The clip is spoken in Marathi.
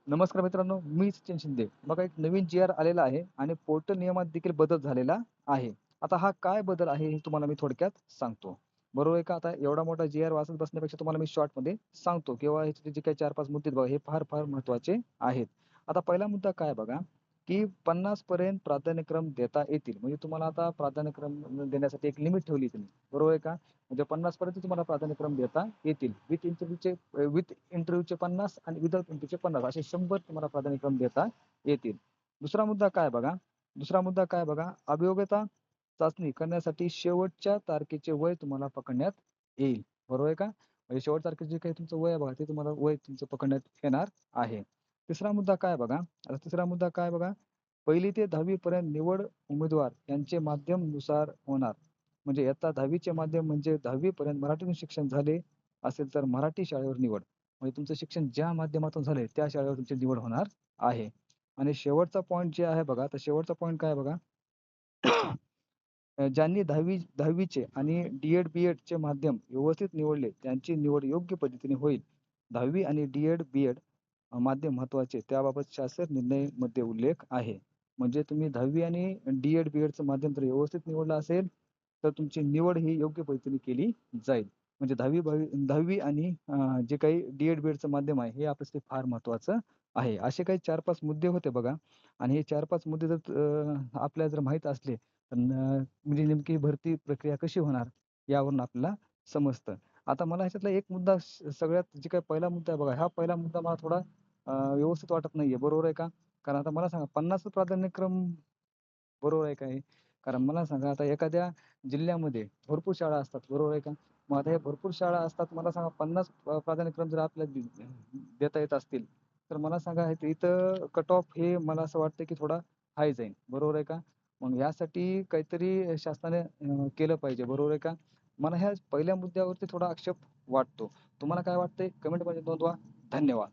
नमस्कार मित्रांनो, मी सचिन शिंदे. बघा एक नवीन जी-आर आलेला आहे आणि पोर्टल नियमात देखील बदल झालेला आहे. आता हा काय बदल आहे हे तुम्हाला मी थोडक्यात सांगतो. बरोबर आहे का? आता एवढा मोठा जी-आर वाचत बसण्यापेक्षा तुम्हाला मी शॉर्टमध्ये सांगतो किंवा ह्याचे जे काही 4-5 मुद्दे आहेत बघा, हे फार महत्त्वाचे आहेत. आता पहिला मुद्दा काय आहे बघा, की 50 पर्यंत प्राधान्यक्रम देता येतील. म्हणजे तुम्हाला आता प्राधान्यक्रम देण्यासाठी एक लिमिट ठेवली त्यांनी. बरोबर आहे का? म्हणजे 50 पर्यंत तुम्हाला प्राधान्यक्रम देता येतील. विथ इंटरव्ह्यूचे 50 आणि विदाऊट इंटरव्ह्यूचे 50 असे 100 तुम्हाला प्राधान्यक्रम देता येतील. दुसरा मुद्दा काय बघा, अभियोग्यता चाचणी करण्यासाठी शेवटच्या तारखेचे वय तुम्हाला पकडण्यात येईल. बरोबर आहे का? म्हणजे शेवटच्या तारखेचे जे काही तुमचं वय आहे बघा, ते तुम्हाला वय तुमचं पकडण्यात येणार आहे. तिसरा मुद्दा काय बघा, 1ली ते 10वी पर्यंत निवड उमेदवार यांचे माध्यमनुसार होणार. म्हणजे इयत्ता 10वी चे माध्यम म्हणजे 10वी पर्यंत मराठीतून शिक्षण झाले असेल तर मराठी शाळेवर निवड. म्हणजे तुमचं शिक्षण ज्या माध्यमातून झालंय त्या शाळेवर तुमची निवड होणार आहे. आणि शेवटचा पॉइंट जे आहे बघा, तर शेवटचा पॉइंट काय आहे बघा, ज्यांनी 10वी चे आणि डी-एड, बी-एडचे माध्यम व्यवस्थित निवडले, त्यांची निवड योग्य पद्धतीने होईल. 10वी आणि डी-एड, बी-एड माध्यम महत्त्वाचे त्याबाबत शासन निर्णयमध्ये उल्लेख आहे. म्हणजे तुम्ही 10वी आणि डी-एड, बी-एडचं माध्यम जर व्यवस्थित निवडलं असेल, तर तुमची निवड ही योग्य पद्धतीने केली जाईल. म्हणजे 10वी आणि जे काही डी-एड, बी-एडचं माध्यम आहे, हे आपल्यासाठी फार महत्त्वाचं आहे. असे काही 4-5 मुद्दे होते बघा आणि हे 4-5 मुद्दे जर आपल्याला जर माहीत असले, तर म्हणजे नेमकी भरती प्रक्रिया कशी होणार यावरून आपल्याला समजतं. आता मला ह्याच्यातला एक मुद्दा सगळ्यात जे काही पहिला मुद्दा आहे बघा, हा पहिला मुद्दा मला थोडा व्यवस्थित वाटत नाहीये. बरोबर आहे का? कारण आता मला सांगा 50 प्राधान्यक्रम बरोबर आहे का हे? कारण मला सांगा आता एखाद्या जिल्ह्यामध्ये भरपूर शाळा असतात. बरोबर आहे का? मग आता हे भरपूर शाळा असतात. मला सांगा 50 प्राधान्यक्रम जर आपल्याला देता येत असतील, तर मला सांगा हे इथं कट ऑफ हे मला असं वाटतं की थोडा हाय जाईल. बरोबर आहे का? मग यासाठी काहीतरी शासनाने केलं पाहिजे. बरोबर आहे का? मला ह्या पहिल्या मुद्द्यावरती थोडा आक्षेप वाटतो. तुम्हाला काय वाटतंय? कमेंटमध्ये नोंदवा. धन्यवाद.